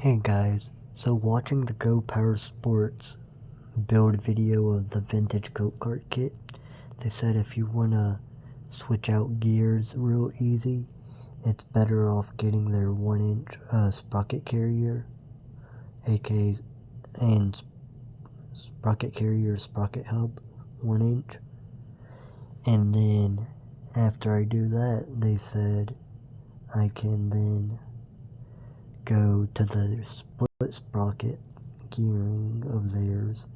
Hey guys, so watching the go-kart sports build video of the vintage go-kart kit, they said if you want to switch out gears real easy, it's better off getting their 1-inch sprocket carrier, aka and sprocket carrier sprocket hub 1 inch, and then after I do that, they said I can then go to the split sprocket gearing of theirs,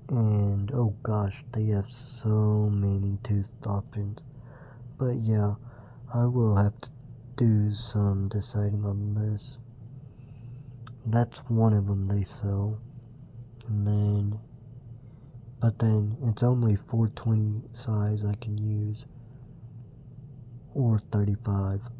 and oh gosh, they have so many toothed options. But yeah, I will have to do some deciding on this. That's one of them they sell, and then but then it's only 420 size I can use, or 35.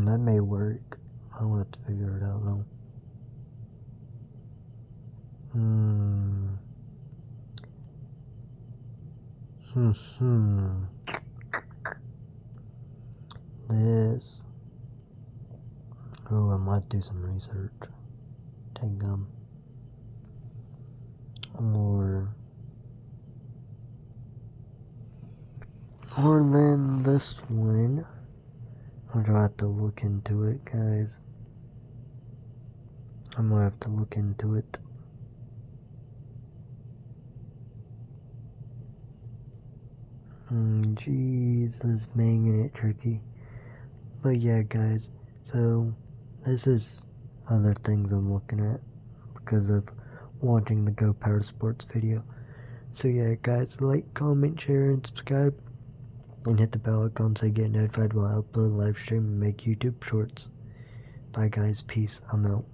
That may work. I'll have to figure it out though. This. Oh, I might do some research. Take gum. Or then this one. I'm gonna have to look into it, guys. I'm gonna have to look into it. Jeez, this banging it tricky. But yeah, guys. So this is other things I'm looking at because of watching the Go Power Sports video. So yeah, guys, like, comment, share, and subscribe, and hit the bell icon so you get notified when I upload, live stream, and make YouTube shorts. Bye guys, peace, I'm out.